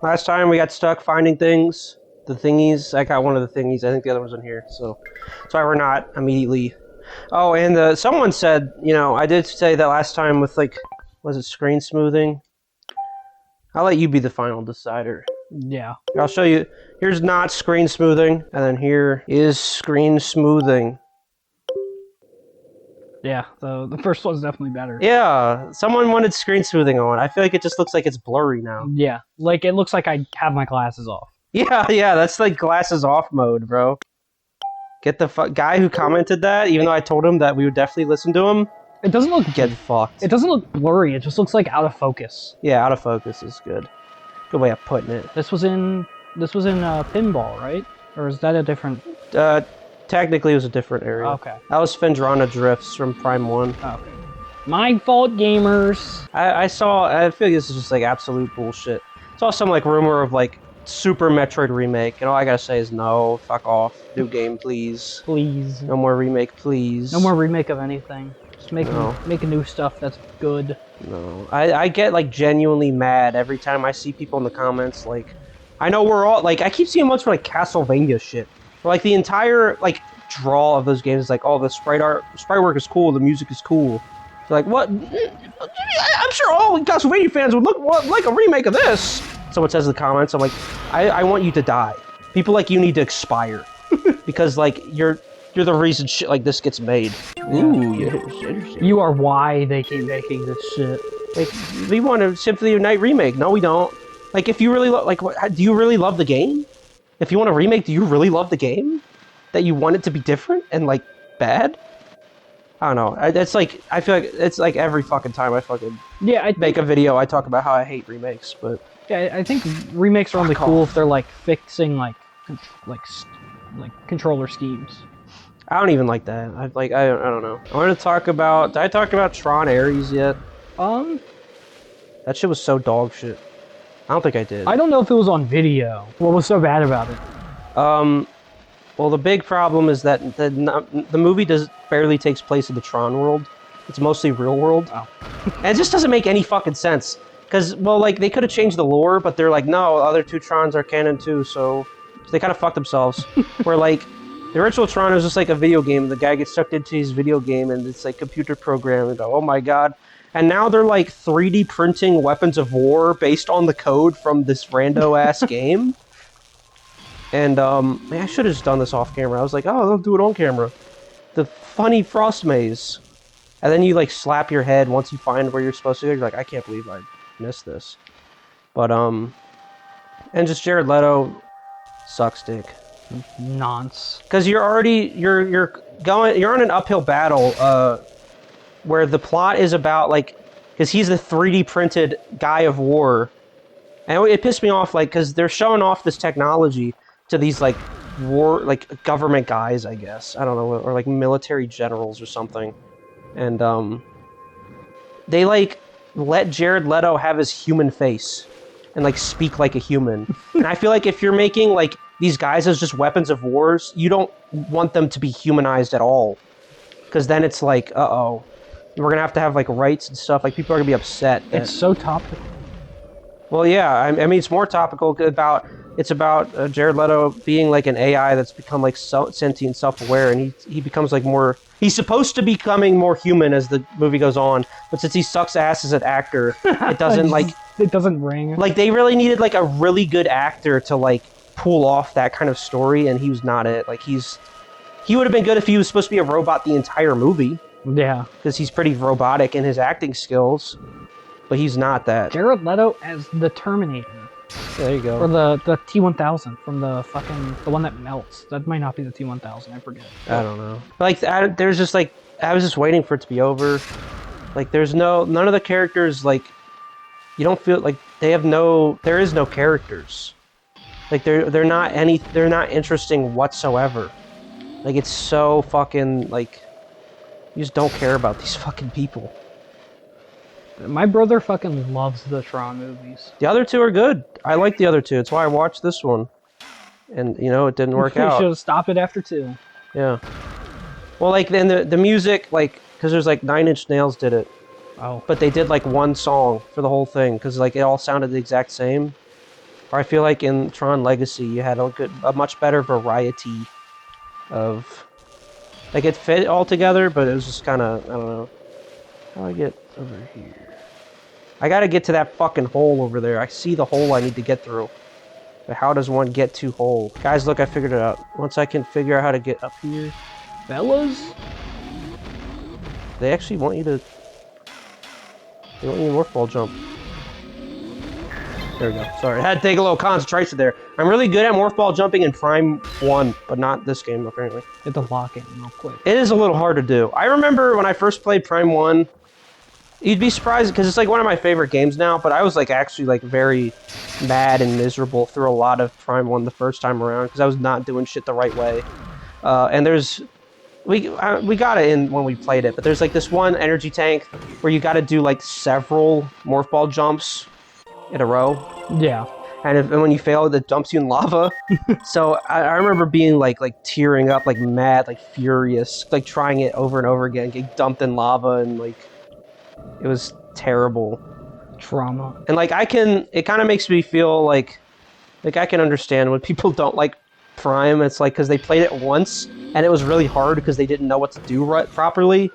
Last time we got stuck finding things, the thingies. I got one of the thingies. I think the other one's in here. So, sorry we're not immediately. Oh, and someone said, I did say that last time with was it screen smoothing? I'll let you be the final decider. Yeah. I'll show you. Here's not screen smoothing, and then here is screen smoothing. Yeah, the first one's definitely better. Yeah, someone wanted screen smoothing on. I feel like it just looks like it's blurry now. Yeah, like it looks like I have my glasses off. Yeah, that's like glasses off mode, bro. Get the guy who commented that, even though I told him that we would definitely listen to him. It doesn't look Get fucked. It doesn't look blurry. It just looks like out of focus. Yeah, out of focus is good. Good way of putting it. This was in pinball, right? Or is that a different? Technically, it was a different area. Okay. That was Fendrana Drifts from Prime 1. Okay. My fault, gamers. I feel like this is just like absolute bullshit. Saw some like rumor of like Super Metroid remake, and all I gotta say is no, fuck off. New game, please. Please. No more remake, please. No more remake of anything. Just make new stuff that's good. No. I get like genuinely mad every time I see people in the comments like, I know we're all like, I keep seeing much for like Castlevania shit. Like the entire like draw of those games is like, oh, the sprite work is cool, the music is cool. So like, what? I'm sure all Castlevania fans would like a remake of this. Someone says in the comments, I'm like, I want you to die. People like you need to expire because like you're the reason shit like this gets made. Ooh, yeah. You are why they keep making this shit. Like, we want a Symphony of Night remake. No, we don't. Like, if you really do you really love the game? If you want a remake, do you really love the game? That you want it to be different and like bad? I don't know. It's like I feel like it's like every fucking time I fucking make a video, I talk about how I hate remakes. But yeah, I think remakes are only cool if they're like fixing like controller schemes. I don't even like that. I don't know. I want to talk about. Did I talk about Tron Ares yet? That shit was so dog shit. I don't think I did. I don't know if it was on video. What was so bad about it? Well, the big problem is that the movie barely takes place in the Tron world. It's mostly real world. Oh. And it just doesn't make any fucking sense. Because, well, like, they could have changed the lore, but they're like, no, other two Trons are canon too, so they kind of fucked themselves. Where, like, the original Tron is just like a video game. The guy gets sucked into his video game, and it's like computer programmed. Oh my god. And now they're like 3D printing weapons of war based on the code from this rando-ass game. And, man, I should have just done this off camera. I was like, oh, they'll do it on camera. The funny frost maze. And then you, like, slap your head once you find where you're supposed to go. You're like, I can't believe I missed this. But, and just Jared Leto sucks dick. Nonce. Because you're already, you're on an uphill battle, where the plot is about, like, because he's the 3D printed guy of war. And it pissed me off, like, because they're showing off this technology to these, like, government guys, I guess. I don't know, or, like, military generals or something. And, they, like, let Jared Leto have his human face and, like, speak like a human. And I feel like if you're making, like, these guys as just weapons of wars, you don't want them to be humanized at all. Because then it's like, uh-oh. We're going to have, like, rights and stuff. Like, people are going to be upset. It's so topical. Well, yeah, I mean, it's more topical about Jared Leto being like an AI that's become like sentient, self-aware, and he becomes like more. He's supposed to becoming more human as the movie goes on, but since he sucks ass as an actor, it doesn't like. It doesn't ring. Like they really needed like a really good actor to like pull off that kind of story, and he was not it. Like he would have been good if he was supposed to be a robot the entire movie. Yeah, because he's pretty robotic in his acting skills. But he's not that. Jared Leto as the Terminator. Yeah, there you go. Or the T-1000 from the one that melts. That might not be the T-1000, I forget. I don't know. Like, there's just like, I was just waiting for it to be over. Like, none of the characters, like, you don't feel like there is no characters. Like, they're not interesting whatsoever. Like, it's so fucking, like, you just don't care about these fucking people. My brother fucking loves the Tron movies. The other two are good. I like the other two. That's why I watched this one. And, it didn't work out. You should have stopped it after 2. Yeah. Well, like, then the music, like, because there's, like, 9 Inch Nails did it. Oh. But they did, like, one song for the whole thing, because, like, it all sounded the exact same. Or I feel like in Tron Legacy, you had a much better variety of, like it fit all together, but it was just kind of, I don't know. How do I get over here? I gotta get to that fucking hole over there. I see the hole I need to get through. But how does one get to hole? Guys, look, I figured it out. Once I can figure out how to get up here. Fellas? They actually want you to... They want you to morph ball jump. There we go. Sorry, I had to take a little concentration there. I'm really good at morph ball jumping in Prime 1, but not this game, apparently. Hit the lock in real quick. It is a little hard to do. I remember when I first played Prime 1, you'd be surprised, because it's like one of my favorite games now, but I was like actually like very mad and miserable through a lot of Prime 1 the first time around, because I was not doing shit the right way. And there's... We got it in when we played it, but there's like this one energy tank where you got to do like several morph ball jumps in a row. Yeah. And when you fail, it dumps you in lava. So I remember being like tearing up, like mad, like furious, like trying it over and over again, getting dumped in lava, and like it was terrible. Trauma. And like it kind of makes me feel like I can understand when people don't like Prime. It's like because they played it once and it was really hard because they didn't know what to do properly.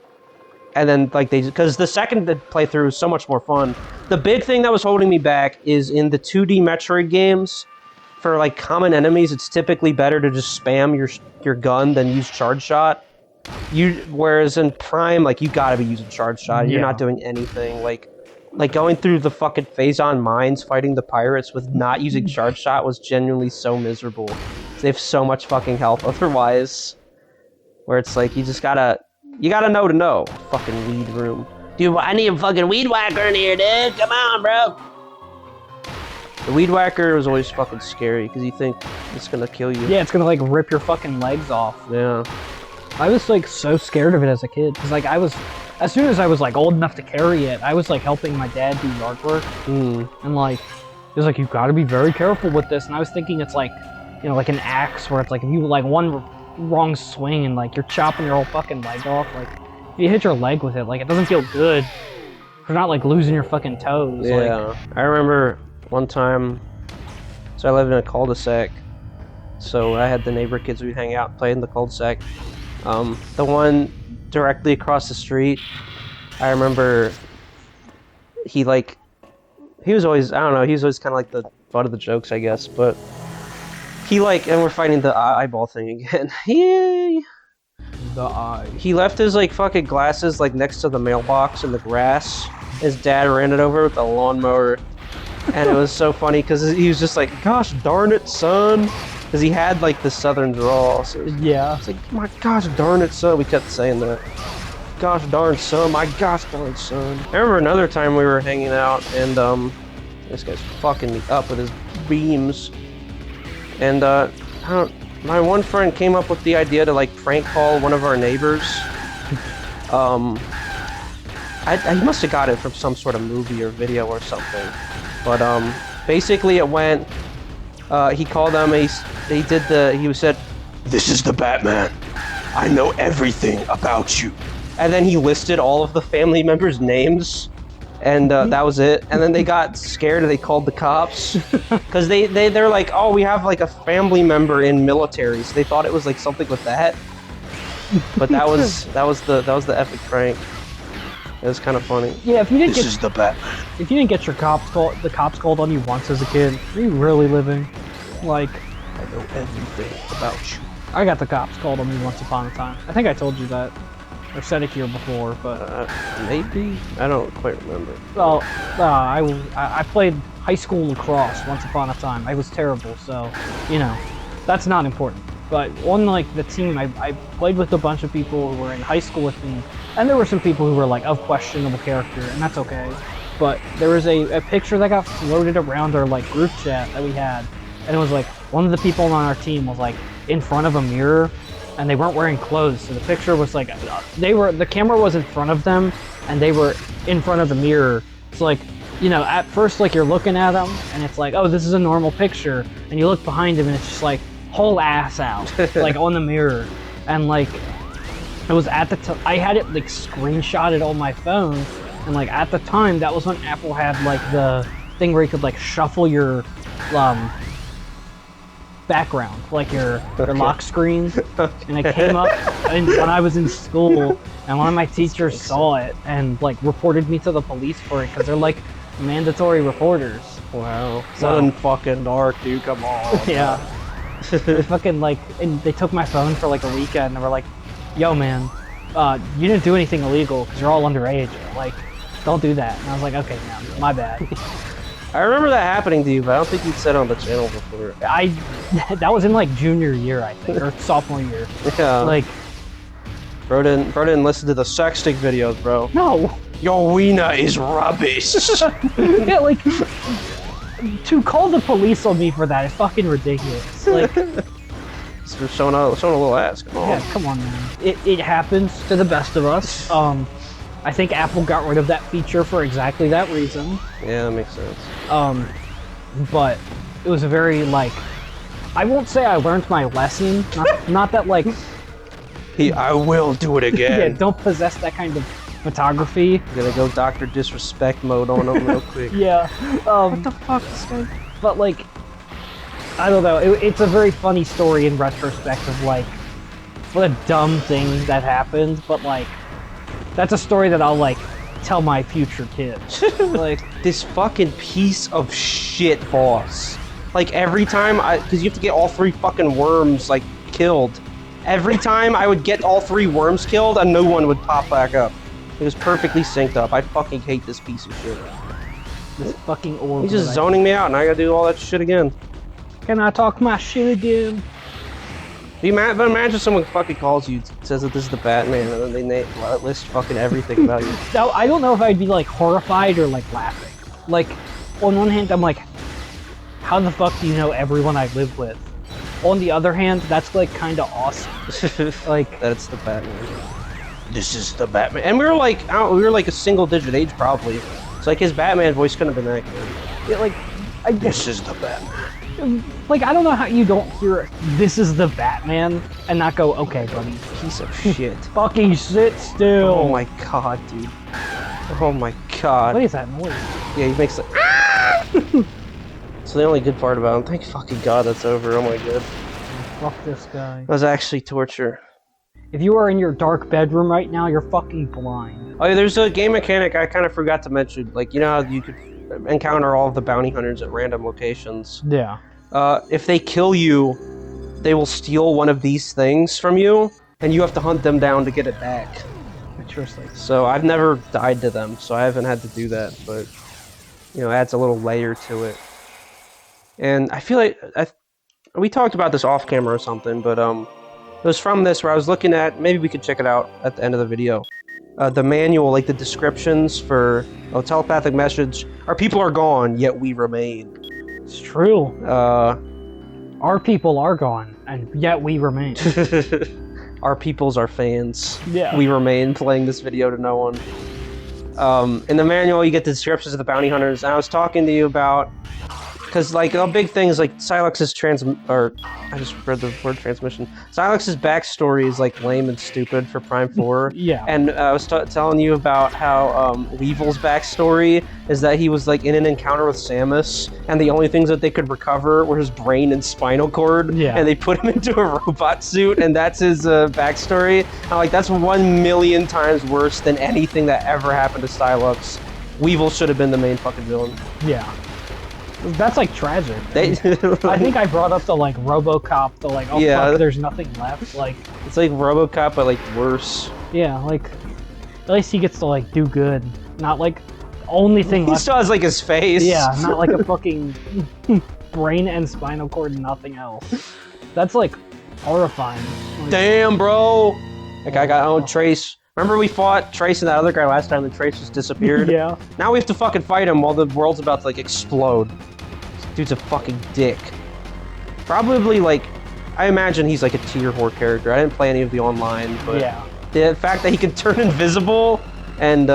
And then, like, because the second playthrough is so much more fun. The big thing that was holding me back is in the 2D Metroid games, for, like, common enemies, it's typically better to just spam your gun than use charge shot. Whereas in Prime, like, you gotta be using charge shot. You're not doing anything. Like going through the fucking Phazon mines fighting the pirates with not using charge shot was genuinely so miserable. They have so much fucking health otherwise. Where it's like, you gotta know to know. Fucking weed room. Dude, I need a fucking weed whacker in here, dude. Come on, bro. The weed whacker was always fucking scary because you think it's gonna kill you. Yeah, it's gonna like rip your fucking legs off. Yeah. I was like so scared of it as a kid because like as soon as I was like old enough to carry it, I was like helping my dad do yard work. And like, he was like, you gotta be very careful with this. And I was thinking it's like, you know, like an axe where it's like if you like one wrong swing and like you're chopping your whole fucking leg off. Like if you hit your leg with it, like it doesn't feel good. You're not like losing your fucking toes. Yeah. Like, I remember one time, so I lived in a cul-de-sac, so I had the neighbor kids, we'd hang out and play in the cul-de-sac. The one directly across the street, I remember he was always, I don't know, he was always kind of like the butt of the jokes, I guess, but he and we're fighting the eyeball thing again. the eye. He left his like fucking glasses like next to the mailbox in the grass. His dad ran it over with a lawnmower, and it was so funny because he was just like, "Gosh darn it, son," because he had like the southern drawl. So Yeah. it's like, "My gosh darn it, son." We kept saying that. Gosh darn son, my gosh darn son. I remember another time we were hanging out, and this guy's fucking me up with his beams. And my one friend came up with the idea to like prank call one of our neighbors. He must have got it from some sort of movie or video or something. But basically it went. He called them. He said, "This is the Batman. I know everything about you." And then he listed all of the family members' names. And that was it. And then they got scared and they called the cops because they're like, "Oh, we have like a family member in military," so they thought it was like something with that. But that was the epic prank. It was kind of funny. Yeah, if you didn't This is the Batman. if you didn't get the cops called on you once as a kid, are you really living? Like, I know everything about you. I got the cops called on me once upon a time. I think I told you that. Or said it here before, but Maybe? I don't quite remember. well, I played high school lacrosse once upon a time. I was terrible, so you know, that's not important. But on like the team, I played with a bunch of people who were in high school with me, and there were some people who were like of questionable character, and that's okay. But there was a picture that got floated around our like group chat that we had, and it was like one of the people on our team was like in front of a mirror. And they weren't wearing clothes, so the picture was like, the camera was in front of them, and they were in front of the mirror. It's like, you know, at first, like, you're looking at them, and it's like, oh, this is a normal picture, and you look behind him, and it's just like, whole ass out, like, on the mirror. And, like, it was at the time, I had it, like, screenshotted on my phone, and, like, at the time, that was when Apple had, like, the thing where you could, like, shuffle your background, like your Okay. lock screen, and it came up when I was in school, and one of my teachers saw it and like reported me to the police for it because they're like mandatory reporters. Wow. So- So fucking dark, dude. Come on. Yeah. They fucking like, and they took my phone for like a weekend and were like, yo man, you didn't do anything illegal because you're all underage. Like, don't do that. And I was like, okay, no, my bad. I remember that happening to you, but I don't think you'd said it on the channel before. That was in like junior year, I think, or sophomore year. Yeah. Like, bro didn't listen to the sexting videos, bro. no. Your wiener is rubbish. Yeah, like, to call the police on me for that is fucking ridiculous. Like, Just showing a little ass. Come on. yeah, come on, man. It happens to the best of us. I think Apple got rid of that feature for exactly that reason. Yeah, that makes sense. But it was a very, like, I won't say I learned my lesson. Not that, like, I will do it yeah, again. don't possess that kind of photography. Gonna go Dr. Disrespect mode on him real quick. Yeah. What the fuck, this guy? But, like, I don't know. It's a very funny story in retrospect of, like, what a dumb thing that happened. But, like, that's a story that I'll, like, tell my future kids. Like, This fucking piece of shit boss. Like, every time because you have to get all 3 fucking worms, like, killed. Every time I would get all 3 worms killed, a new one would pop back up. It was perfectly synced up. I fucking hate this piece of shit. this fucking orb. He's just zoning me out, and I gotta do all that shit again. Can I talk my shit again? But imagine someone fucking calls you, says that this is the Batman, and then they list fucking everything about you. Now, I don't know if I'd be, like, horrified or, like, laughing. Like, on one hand, I'm like, how the fuck do you know everyone I live with? On the other hand, that's, like, kind of awesome. Like, That it's the Batman. This is the Batman. And we were like, we were like a single digit age probably. So like his Batman voice couldn't have been that good. yeah, like, I guess, This is the Batman. like, I don't know how you don't hear, this is the Batman, and not go, okay, buddy, Piece of shit. fucking sit still. Oh my god, dude. Oh my god. What is that noise? Yeah, he makes like. So the only good part about him, thank fucking god that's over. Oh my god. Fuck this guy. That was actually torture. If you are in your dark bedroom right now, you're fucking blind. Oh yeah, there's a game mechanic I kind of forgot to mention. Like, you know how you could encounter all of the bounty hunters at random locations? Yeah. If they kill you, they will steal one of these things from you, and you have to hunt them down to get it back. Interesting. So I've never died to them, so I haven't had to do that, but, you know, it adds a little layer to it. And I feel like, we talked about this off camera or something, but it was from this where I was looking at, maybe we could check it out at the end of the video. The manual, like the descriptions for telepathic message, our people are gone, yet we remain. It's true. Our Our people are gone, and yet we remain. our people's our fans. Yeah. We remain playing this video to no one. In the manual, you get the descriptions of the bounty hunters, and I was talking to you about, because like a big thing is like Silux's I just read the word transmission. Silux's backstory is like lame and stupid for Prime 4. Yeah. And I was telling you about how Weevil's backstory is that he was like in an encounter with Samus, and the only things that they could recover were his brain and spinal cord. Yeah. And they put him into a robot suit, and that's his backstory. I'm like, that's 1,000,000 times worse than anything that ever happened to Silux. Weevil should have been the main fucking villain. Yeah. That's like tragic. They, I think I brought up the like RoboCop, the like, oh Yeah. fuck, there's nothing left. Like, it's like RoboCop, but like worse. yeah, like, at least he gets to like do good, not like only thing He left. still has like his face. Yeah, not like a fucking brain and spinal cord and nothing else. That's like horrifying. Like, Damn, bro. Like I got owned Trace. Remember we fought Trace and that other guy last time, and Trace just disappeared? Yeah. Now we have to fucking fight him while the world's about to like explode. This dude's a fucking dick. Probably like, I imagine he's like a tier 4 character. I didn't play any of the online, but Yeah. the fact that he can turn invisible and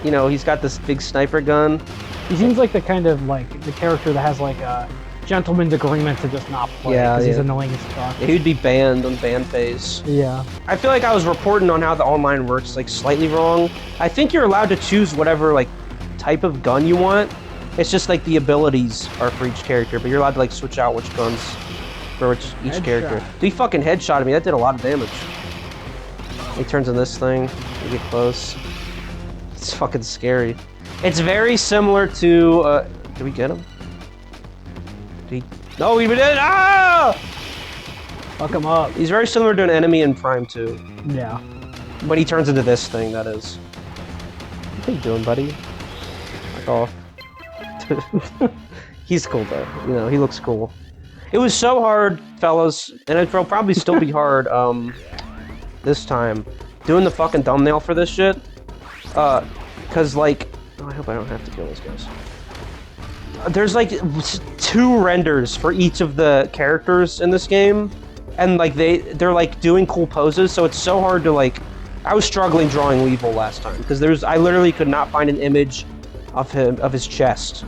you know, he's got this big sniper gun. He seems like the kind of like the character that has like a gentleman's agreement to just not play Yeah, because he's yeah. annoying as fuck. He'd be banned on ban phase. Yeah. I feel like I was reporting on how the online works like slightly wrong. I think you're allowed to choose whatever like type of gun you want, It's just like the abilities are for each character, but you're allowed to like switch out which guns for each Headshot. character. Dude, he fucking headshotted me. That did a lot of damage. He turns in this thing. You get close. It's fucking scary. It's very similar to. Did we get him? Did he... No, we did. Ah! Fuck him up. He's very similar to an enemy in Prime 2. Yeah. When he turns into this thing, that is. What are you doing, buddy? Fuck off. He's cool though. You know, he looks cool. It was so hard, fellas, and it will probably still be hard. This time, doing the fucking thumbnail for this shit. Cause like, oh, I hope I don't have to kill those guys. There's like 2 renders for each of the characters in this game, and like they're like doing cool poses. So it's so hard to like. I was struggling drawing Weevil last time because I literally could not find an image of his chest.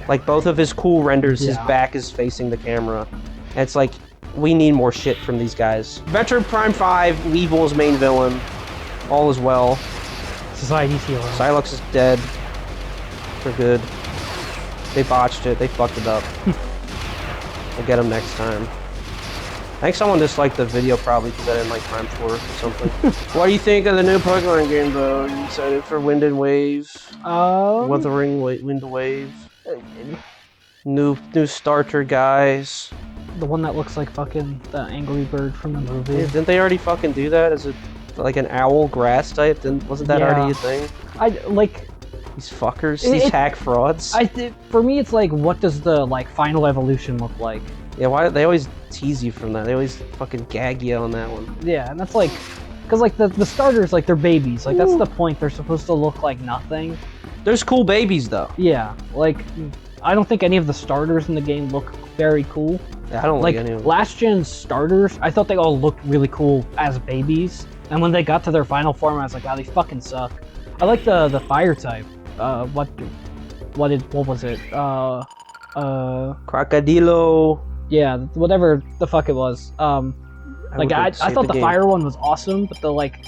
Like both of his cool renders, his back is facing the camera. And it's like, we need more shit from these guys. Metroid Prime 5, Weevil is main villain. All is well. Society's healing. Silux is dead. For good. They botched it, they fucked it up. We'll get him next time. I think someone disliked the video probably because I didn't like Prime 4 or something. What do you think of the new Pokemon game though? Are you excited for Wind and Wave? Wuthering Wind and Wave? New starter guys. The one that looks like fucking the Angry Bird from the movie. Yeah, didn't they already fucking do that? Is it like an owl grass type? Wasn't that already a thing? I like these fuckers, these hack frauds. For me, it's like, what does the like final evolution look like? Yeah, why they always tease you from that? They always fucking gag you on that one. Yeah, and that's like, because like the starters, like they're babies. Like that's the point. They're supposed to look like nothing. There's cool babies though. Yeah, like I don't think any of the starters in the game look very cool. Yeah, I don't like any of them. Last gen's starters, I thought they all looked really cool as babies, and when they got to their final form, I was like, wow, they fucking suck. I like the fire type. What was it? Crocodilo. Yeah, whatever the fuck it was. Like I thought the fire one was awesome, but the like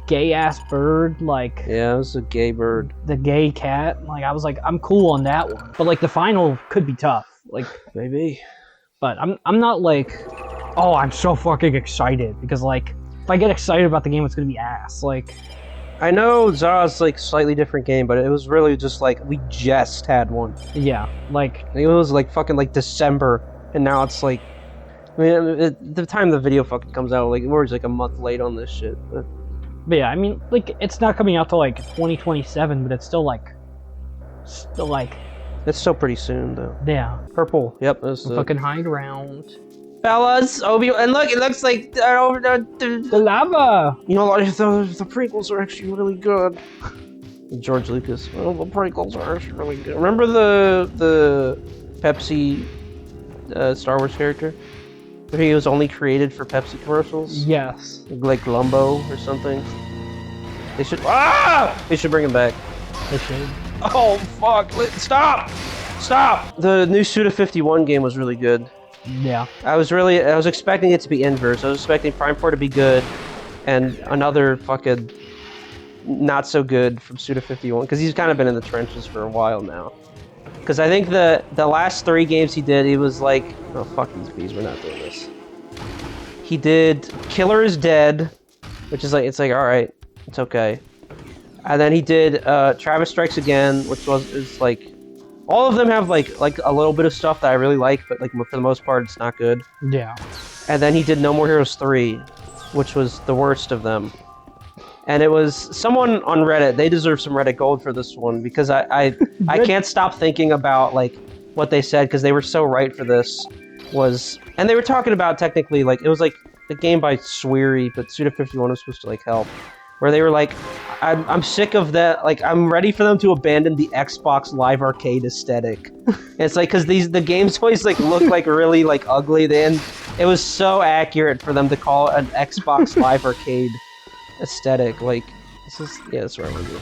gay ass bird, like yeah, it was a gay bird. The gay cat, like I was like, I'm cool on that one, but like the final could be tough, like maybe. But I'm not like, oh, I'm so fucking excited because like if I get excited about the game, it's gonna be ass. Like I know Zara's like slightly different game, but it was really just like we just had one. Yeah, like it was like fucking like December, and now it's like, I mean, the time the video fucking comes out, like we're just like a month late on this shit. But yeah, I mean, like it's not coming out till like 2027, but it's still like, it's still pretty soon though. Yeah. Purple. Yep. That's the fucking high ground. Fellas, and look, it looks like the lava. You know, like the prequels are actually really good. George Lucas. Well, the prequels are actually really good. Remember the Pepsi Star Wars character? Where he was only created for Pepsi commercials? Yes. Like Lumbo or something. They should. Ah! They should bring him back. They should. Oh fuck! Stop! Stop! The new Suda 51 game was really good. Yeah. I was expecting it to be inverse. I was expecting Prime 4 to be good, and another fucking not so good from Suda 51 because he's kind of been in the trenches for a while now. Because I think the last 3 games he did, he was like, oh fuck these bees, we're not doing this. He did Killer is Dead, which is like, it's like, all right, it's okay. And then he did Travis Strikes Again, which is like, all of them have like a little bit of stuff that I really like, but like for the most part, it's not good. Yeah. And then he did No More Heroes 3, which was the worst of them. And it was someone on Reddit. They deserve some Reddit gold for this one because I can't stop thinking about like what they said because they were so right for this. And they were talking about technically like it was like a game by Sweary, but Suda 51 was supposed to like help. Where they were like, I'm sick of that. Like I'm ready for them to abandon the Xbox Live Arcade aesthetic. And it's like because the games always like look like really like ugly. Then it was so accurate for them to call it an Xbox Live Arcade aesthetic. Like this is that's what I want to do.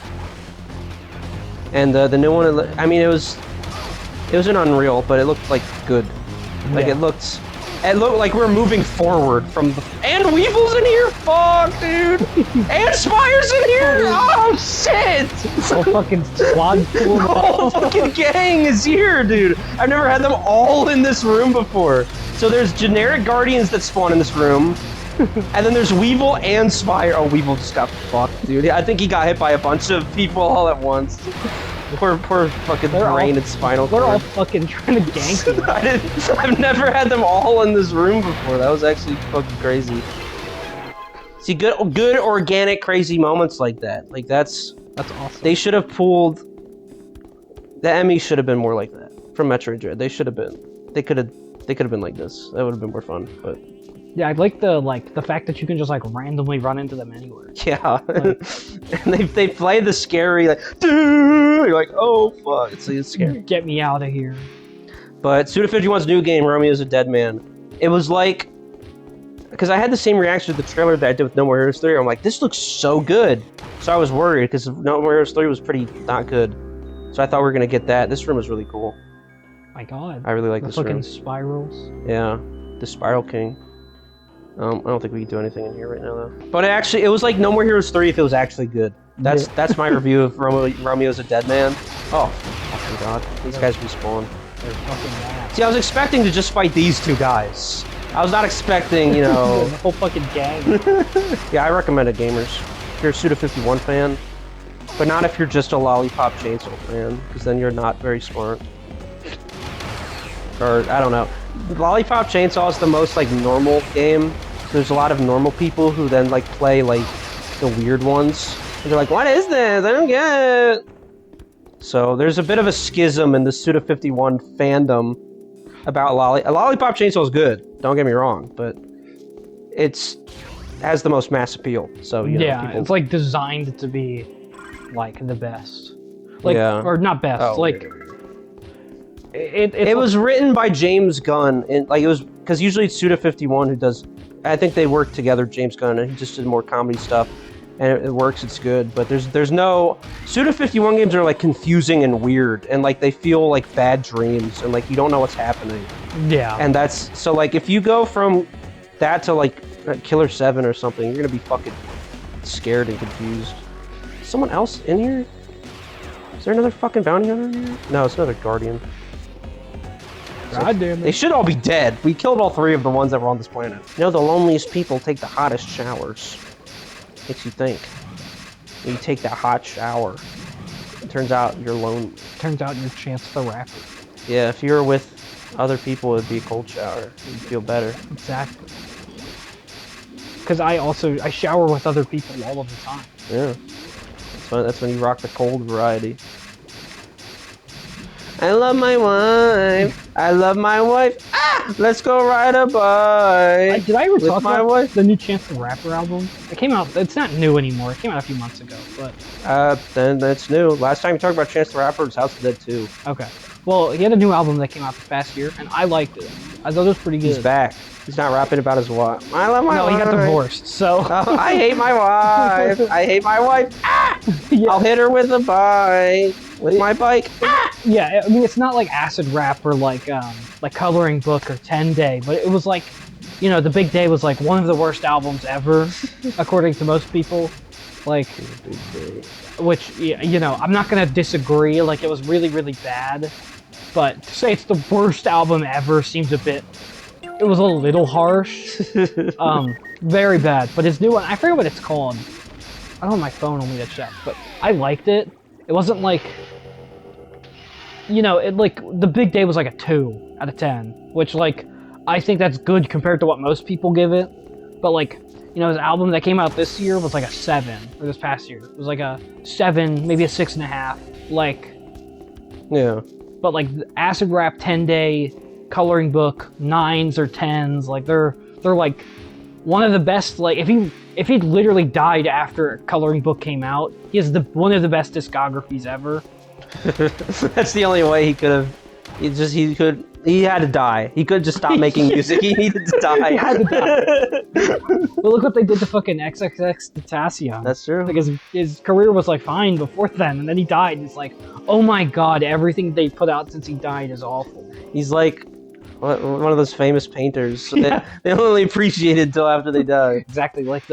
And the new one, I mean, it was an Unreal, but it looked like good. Like it looked It looked like we're moving forward from the... And Weevil's in here? Fuck, dude! And Spire's in here? Oh, shit! Whole fucking squad full The whole fucking gang is here, dude! I've never had them all in this room before. So there's generic Guardians that spawn in this room, and then there's Weevil and Spire. Oh, Weevil just got fucked, dude. I think he got hit by a bunch of people all at once. Poor fucking brain and spinal cord. They're all fucking trying to gank you. I've never had them all in this room before. That was actually fucking crazy. See, good organic crazy moments like that. Like that's awesome. They should have pulled. The Emmys should have been more like that from Metroid Dread. They should have been. They could have been like this. That would have been more fun. But yeah, I like the fact that you can just like randomly run into them anywhere. yeah, Like, and they play the scary like, dude. You're like, oh fuck, it's scary. Get me out of here. But Suda51's new game, Romeo's a Dead Man. It was like, because I had the same reaction to the trailer that I did with No More Heroes 3. I'm like, this looks so good. So I was worried because No More Heroes 3 was pretty not good. So I thought we were gonna get that. This room was really cool. My God. I really like the this fucking room. spirals. Yeah, the Spiral King. I don't think we can do anything in here right now though. But it was like No More Heroes 3 if it was actually good. That's my review of Romeo's a Dead Man. Oh, fucking God. These guys respawn. They're fucking mad. See, I was expecting to just fight these two guys. I was not expecting, you know... the whole fucking gang. Yeah, I recommend it, gamers. If you're a Suda51 fan, but not if you're just a Lollipop Chainsaw fan, because then you're not very smart. Or, I don't know. Lollipop Chainsaw is the most, like, normal game. There's a lot of normal people who then, like, play, like, the weird ones. And they're like, what is this? I don't get it. So, there's a bit of a schism in the Suda51 fandom about Lollipop Chainsaw is good, don't get me wrong, but has the most mass appeal. So you know, yeah, it's like designed to be like the best, like or not best, it was written by James Gunn, and like it was because usually it's Suda51 who does. I think they work together, James Gunn, and he just did more comedy stuff, and it works. It's good, but there's no Suda51 games are like confusing and weird, and like they feel like bad dreams, and like you don't know what's happening. Yeah, and that's so like if you go from that to like Killer 7 or something, you're gonna be fucking scared and confused. Is someone else in here? Is there another fucking bounty hunter in here? No, it's another guardian. God damn it. They should all be dead. We killed all 3 of the ones that were on this planet. You know, the loneliest people take the hottest showers. Makes you think. When you take that hot shower, it turns out you're lonely. Turns out you're Chance the Rapper. Yeah, if you were with other people, it'd be a cold shower. You'd feel better. Exactly. Because I shower with other people all of the time. Yeah. That's when you rock the cold variety. I love my wife. I love my wife. Ah! Let's go ride a bike. Did I ever talk my about wife? the new Chance the Rapper album? It came out. It's not new anymore. It came out a few months ago, but. Then that's new. Last time you talked about Chance the Rapper was House of the Dead 2. Okay. Well, he had a new album that came out this past year, and I liked it. I thought it was pretty good. He's back. He's not rapping about his wife. I love my wife. No, he got divorced, so... Oh, I hate my wife. I hate my wife. Ah! Yeah. I'll hit her with a bike. With my bike. Ah! Yeah, I mean, it's not like acid rap or like Coloring Book or 10 Day, but it was like, you know, The Big Day was like one of the worst albums ever, according to most people. Like, which, you know, I'm not gonna disagree, like, it was really, really bad, but to say it's the worst album ever seems a bit, it was a little harsh. Very bad, but his new one, I forget what it's called. I don't have my phone on me to check, but I liked it. It wasn't like, you know, The Big Day was like a 2 out of 10, which, like, I think that's good compared to what most people give it, but, like, you know, his album that came out this year was like a 7, or this past year. It was like a 7, maybe a 6.5, like... Yeah. But, like, Acid Rap, 10 Day, Coloring Book, 9s or 10s, like, they're like, one of the best, like, if he literally died after Coloring Book came out, he has one of the best discographies ever. That's the only way he could have... He had to die. He couldn't just stop making music. He needed to die. He had to die. Well, look what they did to fucking XXXTentacion. That's true. Because his career was like fine before then, and then he died. And it's like, oh my god, everything they put out since he died is awful. He's like One of those famous painters. So they only appreciate it until after they die. Exactly, like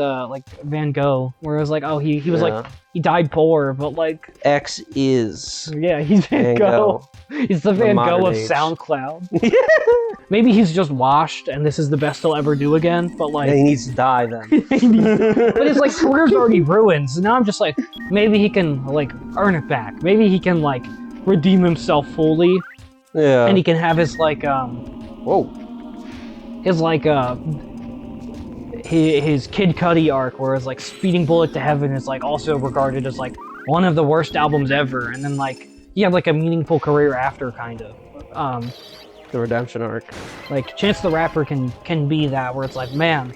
Van Gogh, where it was like, oh, he was Yeah. like, he died poor, but like, X is yeah, he's Van Gogh. He's the Van Gogh modern of age. SoundCloud. Maybe he's just washed, and this is the best he'll ever do again. But like, Yeah, he needs to die then. but his like career's already ruined. So now I'm just like, maybe he can like earn it back. Maybe he can like redeem himself fully, Yeah. and he can have his like Whoa. his like his Kid Cudi arc, whereas like Speeding Bullet to Heaven is like also regarded as like one of the worst albums ever, and then like he had like a meaningful career after, kind of. The redemption arc. Like Chance the Rapper can be that, where it's like, man,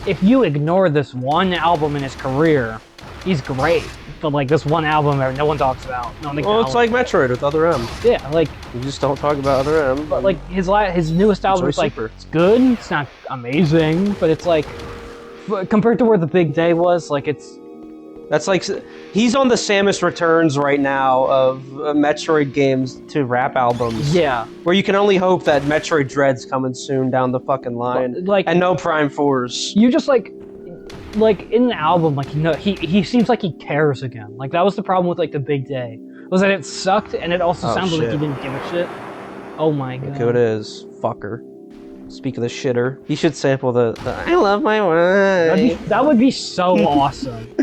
if you ignore this one album in his career, he's great. But like this one album that no one talks about. No one Well, it's like Metroid with Other M. yeah, like, You just don't talk about Other M. but like his newest album is like, Super. it's good. It's not amazing, but it's like compared to where The Big Day was, like it's. That's like he's on the Samus Returns right now of Metroid games to rap albums. Yeah, Where you can only hope that Metroid Dread's coming soon down the fucking line. like, And no Prime 4s. you just like in the album, like, you know, he seems like he cares again. Like that was the problem with like The Big Day, was that it sucked, and it also Oh, sounded like he shit. didn't give a shit. Oh my god. Look who it is. Fucker. Speak of the shitter. He should sample the I love my wife. That would be so awesome.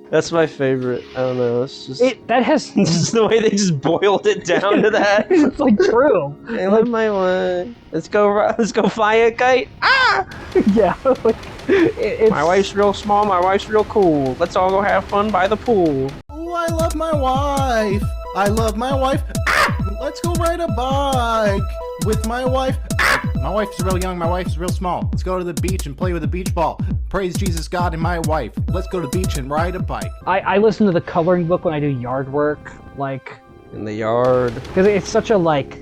That's my favorite. I don't know. It's just, That has just the way they just boiled it down to that. it's like true. I love my wife. Let's go fly a kite. Ah! Yeah, like, it's My wife's real small, my wife's real cool. Let's all go have fun by the pool. Ooh, I love my wife. I love my wife. Ah! Let's go ride a bike with my wife. Ah! My wife's real young, my wife's real small. Let's go to the beach and play with a beach ball. Praise Jesus God and my wife. Let's go to the beach and ride a bike. I listen to the coloring book when I do yard work, like, In the yard. because it's such a like,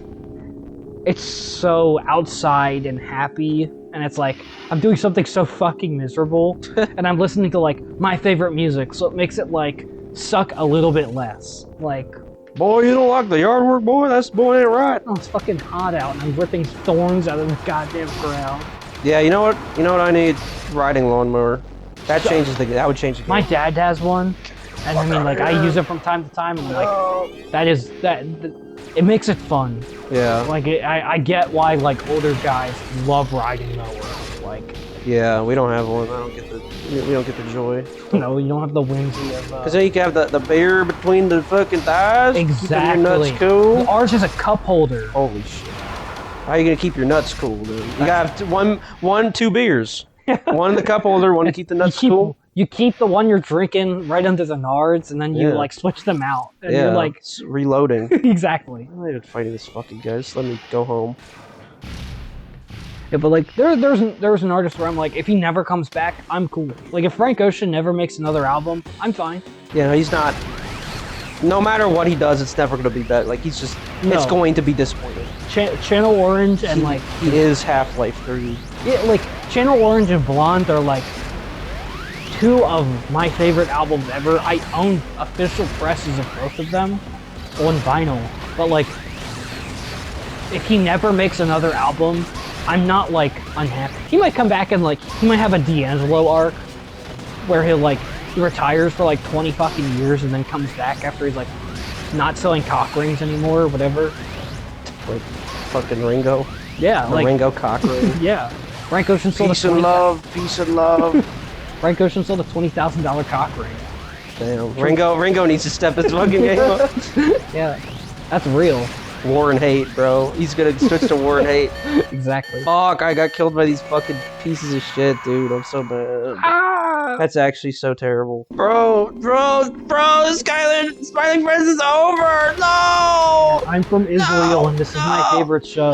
it's so outside and happy, and it's like I'm doing something so fucking miserable, and I'm listening to like my favorite music, so it makes it like suck a little bit less. Like, Boy, you don't like the yard work, boy? That's boy ain't right. oh, it's fucking hot out, and I'm ripping thorns out of the goddamn ground. Yeah, you know what? You know what I need? Riding lawnmower. That would change the game. My dad has one, and I mean, like, I use it from time to time, and like, it makes it fun. Yeah. Like, I get why like older guys love riding mowers. Like, Yeah, we don't have one. We don't get the joy. you know, you don't have the whimsy of. Cause then you can have the beer between the fucking thighs. Exactly. Keeping your nuts cool. Ours is a cup holder. Holy shit. How are you gonna keep your nuts cool, dude? You gotta have two beers. One in the cup holder, one to keep the nuts cool. You keep the one you're drinking right under the nards, and then you Yeah. like switch them out. And Yeah, you're like, it's reloading. exactly. I'm not even fighting this fucking guy. Just let me go home. Yeah, but like there's an artist where I'm like, if he never comes back, I'm cool. Like if Frank Ocean never makes another album, I'm fine. Yeah, he's not. No matter what he does, it's never gonna be better. Like he's just. It's No. going to be disappointing. Channel Orange and like He is Half-Life 3. yeah, like Channel Orange and Blonde are like two of my favorite albums ever. I own official presses of both of them on vinyl. But like, if he never makes another album, I'm not like unhappy. He might come back and like he might have a D'Angelo arc where he retires for like 20 fucking years and then comes back after he's like not selling cock rings anymore or whatever. Like fucking Ringo. Yeah, The like Ringo Cochrane. yeah. Frank Ocean sold Peace and love, peace and love. Frank Ocean sold a $20,000 cock ring. Damn, Ringo needs to step his fucking game up. Yeah, that's real. War and hate, bro. He's gonna switch to war and hate. Exactly. Fuck, I got killed by these fucking pieces of shit, dude. I'm so bad. Ah! That's actually so terrible. Bro, Smiling Friends is over! No! I'm from Israel, and this is my favorite show.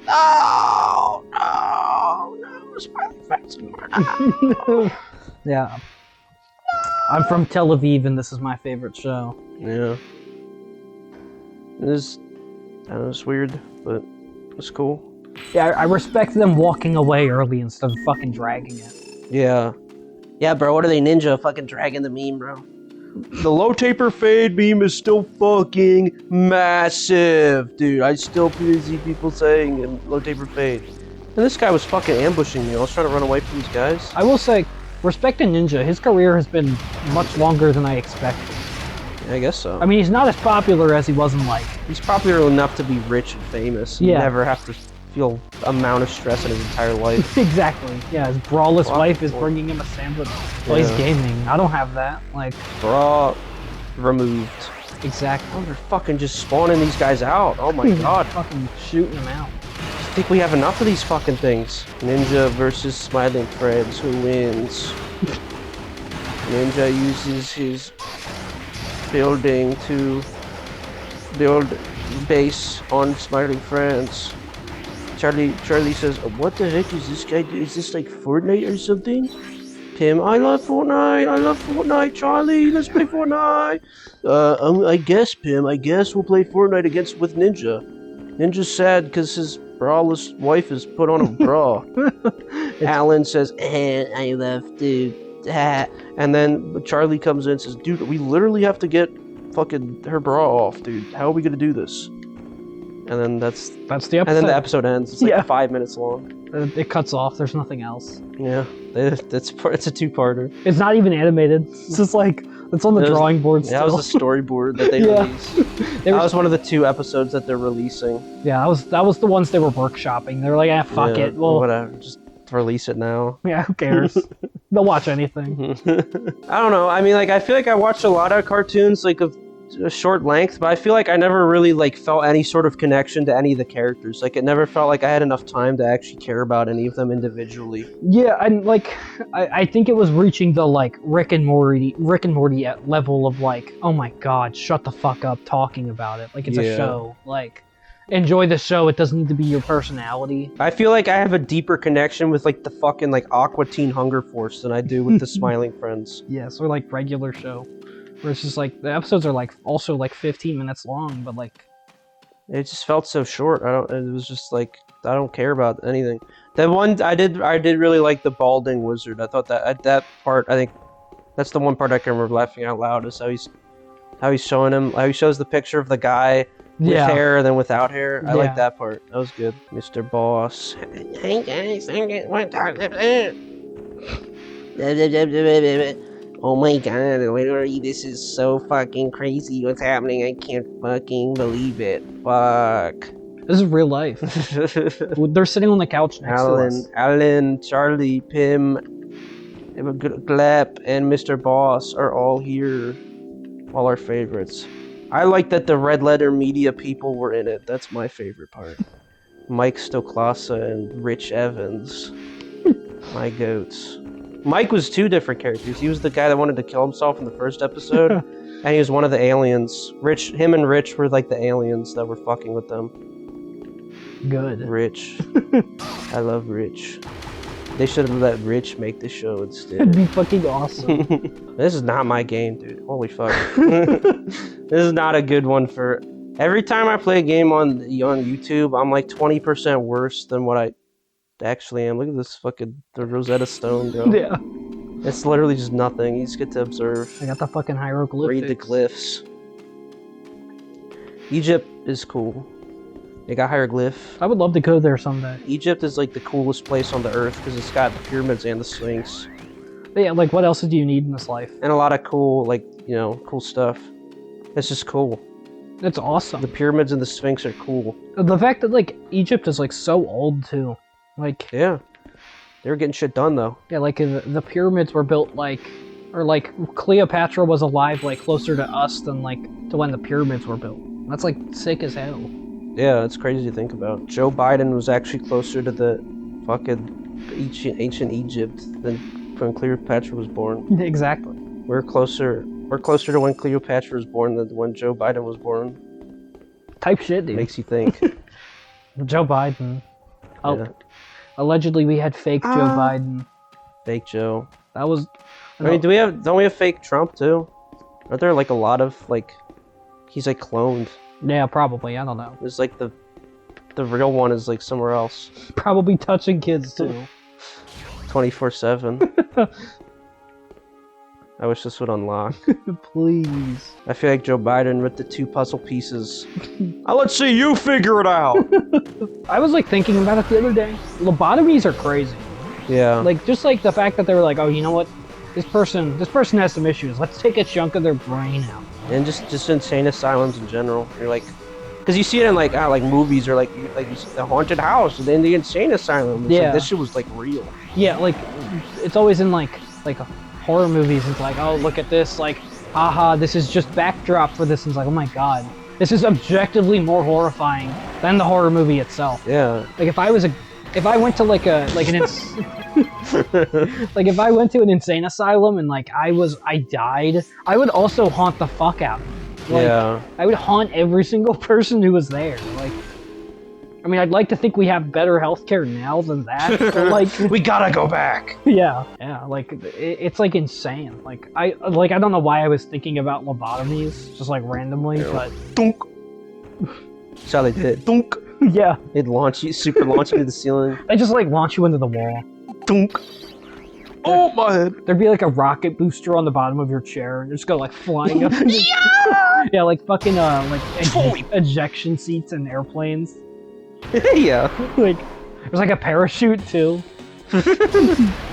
No! Smiling Friends. Yeah. I'm from Tel Aviv, and this is my favorite show. Yeah. I know it's weird, but it's cool. Yeah, I respect them walking away early instead of fucking dragging it. Yeah. Yeah, bro, what are they, Ninja fucking dragging the meme, bro? The low taper fade beam is still fucking massive, dude. I still see people saying low taper fade. And this guy was fucking ambushing me. I was trying to run away from these guys. I will say, respect to Ninja. His career has been much longer than I expected. Yeah, I guess so. I mean, he's not as popular as he was in like. He's popular enough to be rich and famous. Yeah. You never have to feel amount of stress in his entire life. Exactly. Yeah, his braless Wow. wife is bringing him a sandwich while he's Yeah. gaming. I don't have that. Like, Bra removed. exactly. Oh, they're fucking just spawning these guys out. Oh my god. Fucking shooting him out. I think we have enough of these fucking things. Ninja versus Smiling Friends. Who wins? Ninja uses his building to build base on Smiling Friends. Charlie says, "What the heck is this guy? Is this like Fortnite or something?" Tim, I love Fortnite. Charlie, let's play Fortnite. I guess, Pim. I guess we'll play Fortnite with Ninja. Ninja's sad because his braless wife is put on a bra. Alan says, I love dude. And then Charlie comes in and says, dude, we literally have to get fucking her bra off, dude. How are we gonna do this? And then that's the episode. And then the episode ends. It's like Yeah. 5 minutes long. It cuts off. There's nothing else. Yeah, it's a two-parter. It's not even animated. It's just like it's on the drawing board still. That was a storyboard that they Yeah. released. That was one of the 2 episodes that they're releasing. Yeah, that was the ones they were workshopping. They were like, fuck Yeah, it. Well, whatever. Just release it now. yeah, who cares? They'll watch anything. I don't know. I mean, like, I feel like I watched a lot of cartoons, like, of a short length, but I feel like I never really, like, felt any sort of connection to any of the characters. Like, it never felt like I had enough time to actually care about any of them individually. Yeah, and like, I think it was reaching the like Rick and Morty level of like, oh my god, shut the fuck up talking about it. Like it's a Yeah. show. Like, enjoy the show. It doesn't need to be your personality. I feel like I have a deeper connection with, like, the fucking, like, Aqua Teen Hunger Force than I do with the Smiling Friends. Yes, or like regular show, where it's just like the episodes are like also like 15 minutes long, but like It just felt so short. It was just like, I don't care about anything. That one, I did really like the balding wizard. I thought that part, I think that's the one part I can remember laughing out loud, is how he's showing him, how he shows the picture of the guy with hair and then without hair. I like that part. That was good. Mr. Boss. Hey guys, I'm getting one talk. Oh my god, literally, this is so fucking crazy what's happening. I can't fucking believe it. Fuck. this is real life. They're sitting on the couch next to us. Alan, Charlie, Pim, Glep, and Mr. Boss are all here. All our favorites. I like that the Red Letter Media people were in it. That's my favorite part. Mike Stoklasa and Rich Evans. My goats. Mike was 2 different characters. He was the guy that wanted to kill himself in the first episode, and he was one of the aliens. Him and Rich were like the aliens that were fucking with them. Good. Rich. I love Rich. They should have let Rich make the show instead. It'd be fucking awesome. This is not my game, dude. Holy fuck. This is not a good one for... Every time I play a game on YouTube, I'm like 20% worse than what I actually am. Look at this the Rosetta Stone, bro. Yeah. It's literally just nothing. You just get to observe. I got the fucking hieroglyphics. Read the glyphs. Egypt is cool. They got hieroglyph. I would love to go there someday. Egypt is like the coolest place on the earth because it's got the pyramids and the Sphinx. But yeah, like what else do you need in this life? And a lot of cool, like, cool stuff. It's just cool. It's awesome. The pyramids and the Sphinx are cool. The fact that like Egypt is like so old too. Like, Yeah. They were getting shit done though. yeah, like the pyramids were built like, or like Cleopatra was alive like closer to us than like to when the pyramids were built. That's like sick as hell. Yeah, it's crazy to think about. Joe Biden was actually closer to the fucking ancient Egypt than when Cleopatra was born. Exactly. We're closer to when Cleopatra was born than when Joe Biden was born. Type shit, dude. Makes you think. Joe Biden. Oh, Yeah. allegedly we had fake Joe Biden. Fake Joe. That was. I mean, don't we have fake Trump too? Aren't there like a lot of like, he's like cloned? Yeah, probably. I don't know. There's like the real one is like somewhere else. Probably touching kids too. 24/7. I wish this would unlock. Please. I feel like Joe Biden with the 2 puzzle pieces. Let's see you figure it out. I was like thinking about it the other day. Lobotomies are crazy. Yeah. Like just like the fact that they were like, oh, you know what? This person has some issues. Let's take a chunk of their brain out. And just insane asylums in general. You're like, because you see it in like movies or like you see the haunted house and then the insane asylum. It's Yeah. like, this shit was like real. Yeah, like it's always in like horror movies. It's like, oh, look at this. Like, haha, this is just backdrop for this. And it's like, oh my god, this is objectively more horrifying than the horror movie itself. Yeah. Like if I went to like if I went to an insane asylum and like I died, I would also haunt the fuck out of it. Like, Yeah. I would haunt every single person who was there. Like, I mean, I'd like to think we have better healthcare now than that. But like, We gotta go back. yeah, like it's like insane. Like I don't know why I was thinking about lobotomies just like randomly, but Dunk. That's how they did it. Dunk. yeah, They'd launch you, super launch you to the ceiling. they just like launch you into the wall. Dunk. Oh, my head. There'd be like a rocket booster on the bottom of your chair, and just go like flying up. Yeah, like fucking ejection seats in airplanes. Yeah. Like there's like a parachute too.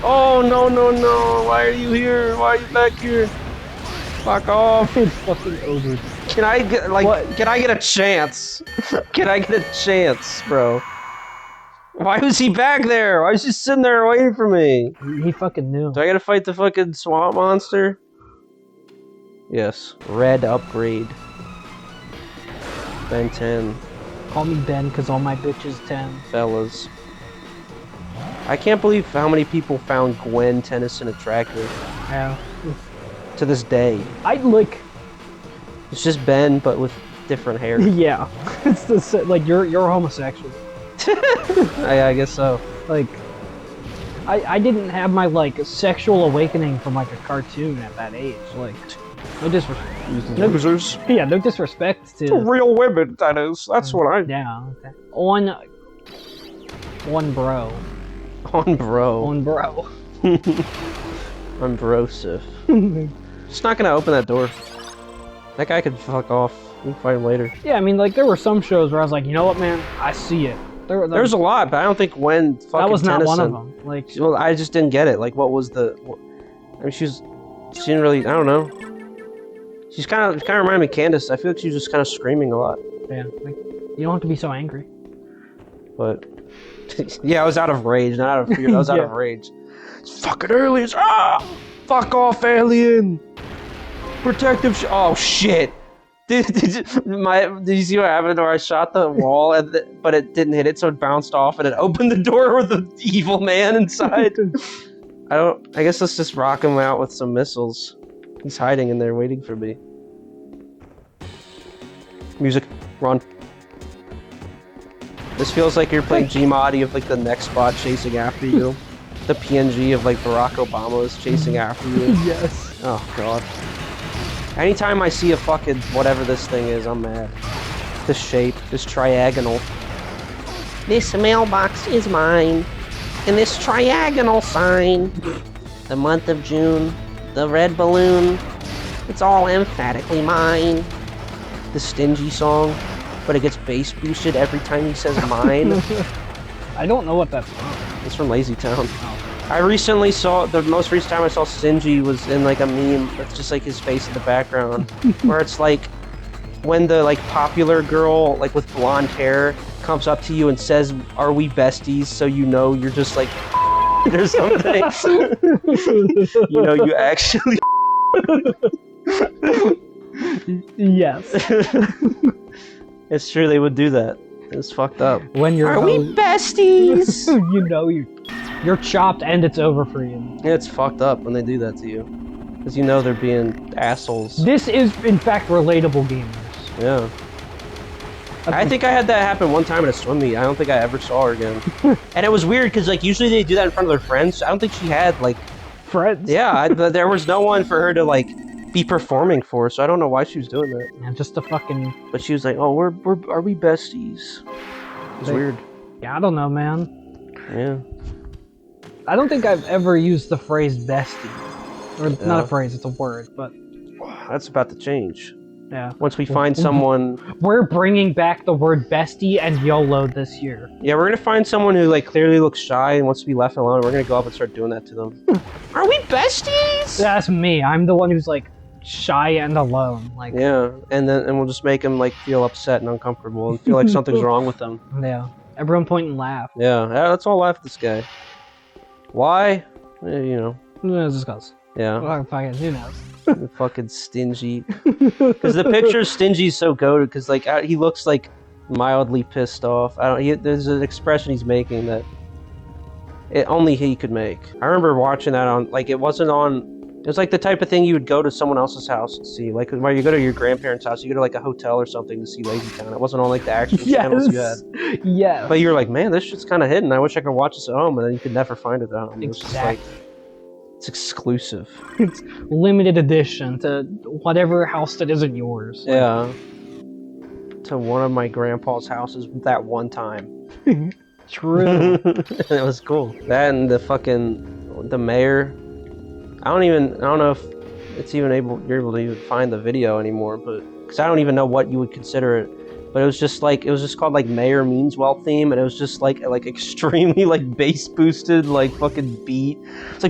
Oh, no. Why are you here? Why are you back here? Fuck off. It's fucking over. Can I get, like, What? can I get a chance? Can I get a chance, bro? Why was he back there? Why was he sitting there waiting for me? He fucking knew. Do I gotta fight the fucking swamp monster? Yes. Red upgrade. Ben 10. Call me Ben, cause all my bitches 10. Fellas. I can't believe how many people found Gwen Tennyson attractive Yeah. to this day. I like. It's just Ben, but with different hair. Yeah. It's the like you're homosexual. I guess so. Like, I didn't have my like sexual awakening from like a cartoon at that age. Like, no disrespect. Losers. Yeah, no disrespect to. Real women, that is. That's what I... Yeah. Okay. On bro. On bro. On bro. I'm brosif. Just not gonna open that door. That guy could fuck off. We can fight him later. Yeah, I mean, like there were some shows where I was like, you know what, man, I see it. There's a lot, but I don't think Gwen fucking that was not Tennyson. one of them. Like, Well, I just didn't get it. Like, what was the... I mean, she didn't really... I don't know. She's kind of reminded me of Candace. I feel like she was just kind of screaming a lot. yeah, like, you don't have to be so angry. But... yeah, I was out of rage, not out of fear. I was out Yeah. of rage. It's fucking aliens! Ah! Fuck off, alien! Protective oh, shit! Did you see what happened where I shot the wall, but it didn't hit it, so it bounced off, and it opened the door with the evil man inside? I guess let's just rock him out with some missiles. He's hiding in there waiting for me. Music, run. This feels like you're playing Gmod of like the next spot chasing after you. The PNG of like Barack Obama is chasing after you. Yes. Oh god. Anytime I see a fucking whatever this thing is, I'm mad. This shape, this triagonal. This mailbox is mine. And this triagonal sign. The month of June. The red balloon. It's all emphatically mine. The stingy song. But it gets bass boosted every time he says mine. I don't know what that's from. It's from Lazy Town. I recently saw, the most recent time I saw Stingy was in like a meme with just like his face in the background, where it's like when the like popular girl like with blonde hair comes up to you and says, "Are we besties?" So you know you're just like or something. You know you actually. Yes. It's true, they would do that. It's fucked up. When you're Are we besties? you know you're chopped and it's over for you. Yeah, it's fucked up when they do that to you. Because you know they're being assholes. This is, in fact, relatable gamers. Yeah. I think I had that happen one time at a swim meet. I don't think I ever saw her again. And it was weird because like usually they do that in front of their friends. I don't think she had like... Friends? Yeah, there was no one for her to like be performing for, so I don't know why she was doing that. And just a fucking... But she was like, oh, are we besties? It's weird. Yeah, I don't know, man. Yeah. I don't think I've ever used the phrase bestie. Or not a phrase, it's a word, but That's about to change. yeah. Once we find someone... We're bringing back the word bestie and YOLO this year. Yeah, we're gonna find someone who like clearly looks shy and wants to be left alone. We're gonna go up and start doing that to them. Are we besties? That's me. I'm the one who's like shy and alone. Like Yeah, and we'll just make them like feel upset and uncomfortable and feel like something's wrong with them. yeah. Everyone point and laugh. Yeah, let's all laugh at this guy. Why? You know. Let's discuss. Yeah. Well, fucking, who knows? Fucking stingy. Because the picture of Stingy's so goated. Because like he looks like mildly pissed off. There's an expression he's making that only he could make. I remember watching that on like it wasn't on. It was like the type of thing you would go to someone else's house to see. Like when you go to your grandparents' house, you go to like a hotel or something to see Lazy Town. It wasn't on like the action channels you had. Yeah. But you're like, man, this shit's kind of hidden. I wish I could watch this at home, and then you could never find it at home. It's just like, it's exclusive. It's limited edition to whatever house that isn't yours. Yeah. To one of my grandpa's houses that one time. True. It was cool. That and the mayor. I don't know if it's even you're able to even find the video anymore, but because I don't even know what you would consider it. But it was just called like Mayor Means Well theme, and it was just like extremely like bass boosted like fucking beat. It's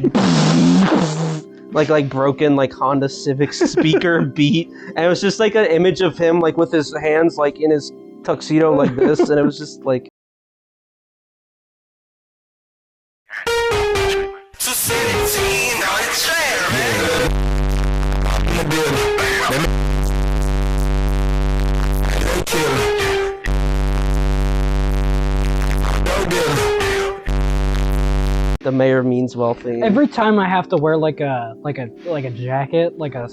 like like broken like Honda Civic speaker beat, and it was just like an image of him like with his hands like in his tuxedo like this, and it was just like. The Mayor Means Well thing. Every time I have to wear like a jacket, like a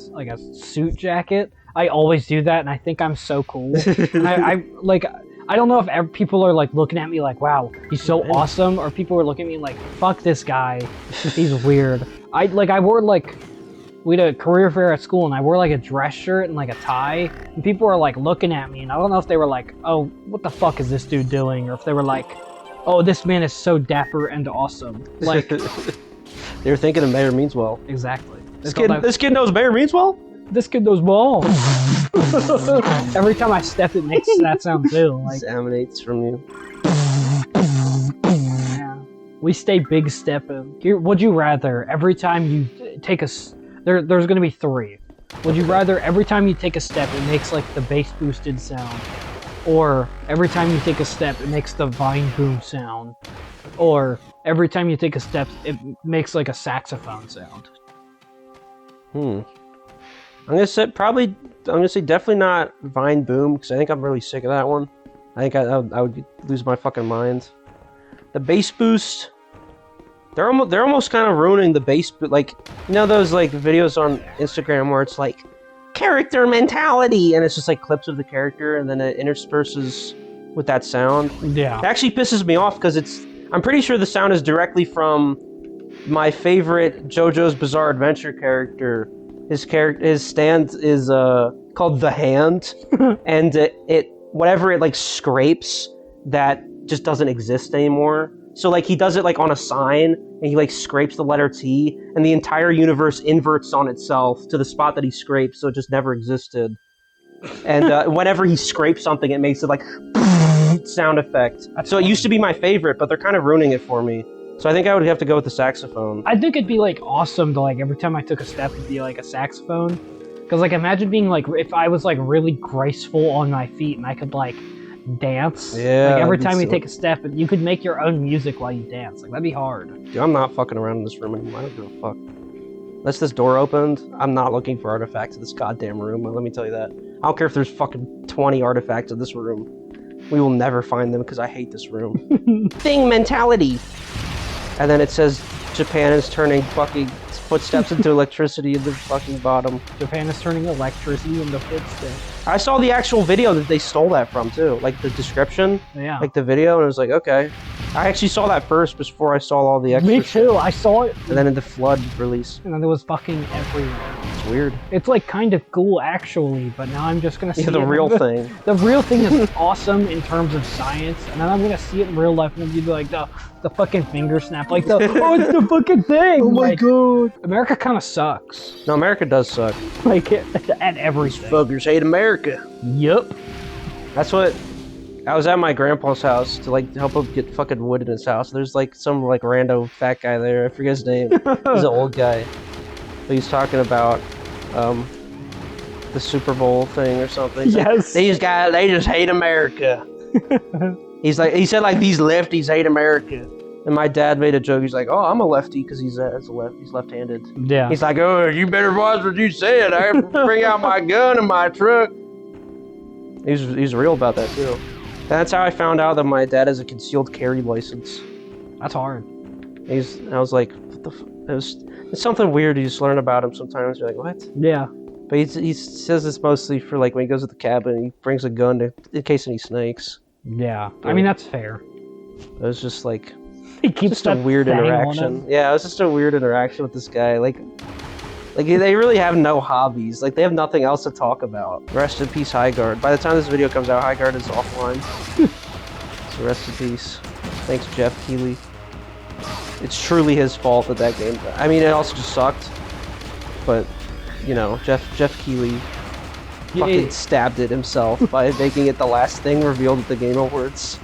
suit jacket, I always do that, and I think I'm so cool. I don't know if people are like looking at me like, wow, he's so awesome, or people are looking at me like, fuck this guy, he's weird. We had a career fair at school, and I wore like a dress shirt and like a tie, and people were like looking at me, and I don't know if they were like, oh, what the fuck is this dude doing, or if they were like, oh, this man is so dapper and awesome. Like, they were thinking of Mayor Means Well. Exactly. This kid knows Mayor Means Well? This kid knows ball. Every time I step, it makes that sound too. Like, it emanates from you. Yeah. We stay big stepping. Here, would you rather every time you take there's gonna be 3. Would you rather every time you take a step, it makes like the bass boosted sound? Or every time you take a step, it makes the vine boom sound? Or every time you take a step, it makes like a saxophone sound? I'm gonna say definitely not Vine Boom, because I think I'm really sick of that one. I think I would lose my fucking mind. The bass boost, they're almost kind of ruining the bass, but like, you know those like videos on Instagram where it's like character mentality, and it's just like clips of the character, and then it intersperses with that sound. Yeah. It actually pisses me off because I'm pretty sure the sound is directly from my favorite JoJo's Bizarre Adventure character. His stand is called The Hand, and whatever it like scrapes that just doesn't exist anymore. So like he does it like on a sign, and he like scrapes the letter T, and the entire universe inverts on itself to the spot that he scrapes, so it just never existed. And whenever he scrapes something, it makes it like sound effect. So it used to be my favorite, but they're kind of ruining it for me. So I think I would have to go with the saxophone. I think it'd be like awesome to like every time I took a step, it'd be like a saxophone. Because like imagine being like, if I was like really graceful on my feet and I could like dance. Yeah. Like every time you take a step, you could make your own music while you dance. Like that'd be hard. Dude, I'm not fucking around in this room anymore. I don't give a fuck. Unless this door opened, I'm not looking for artifacts in this goddamn room. Let me tell you that. I don't care if there's fucking 20 artifacts in this room. We will never find them because I hate this room. Thing mentality. And then it says Japan is turning fucking footsteps into electricity in the fucking bottom. Japan is turning electricity into footsteps. I saw the actual video that they stole that from too. Like the description. Yeah. Like the video, and I was like, okay. I actually saw that first before I saw all the extra Me too, I saw it. And then in the Flood release. And then there was fucking everywhere. weird. It's like kind of cool actually, but now I'm just gonna see The it. real thing. The real thing is awesome in terms of science, and then I'm gonna see it in real life and I'm gonna be like the fucking finger snap, like oh it's the fucking thing. Oh my god. America kind of sucks. No, America does suck. Like at everything. Fuckers hate America. Yup. That's what. I was at my grandpa's house to like help him get fucking wood in his house. There's like some like rando fat guy there. I forget his name. He's an old guy. But he's talking about the Super Bowl thing or something. He's Yes. like, these guys, they just hate America. He said like these lefties hate America. And my dad made a joke. He's like, oh, I'm a lefty because he's left-handed. Yeah. He's like, oh, you better watch what you said. I have to bring out my gun in my truck. He's real about that too. That's how I found out that my dad has a concealed carry license. That's hard. I was like, what the it's something weird you just learn about him sometimes. You're like, what? Yeah. But he says it's mostly for like when he goes to the cabin, he brings a gun in case any snakes. Yeah. I mean that's fair. It was just like, He keeps just a weird interaction. Yeah, it was just a weird interaction with this guy. Like they really have no hobbies. Like they have nothing else to talk about. Rest in peace, Highguard. By the time this video comes out, Highguard is offline. So rest in peace. Thanks, Jeff Keighley. It's truly his fault that game. I mean, it also just sucked. But you know, Jeff Keighley fucking stabbed it himself by making it the last thing revealed at the Game Awards.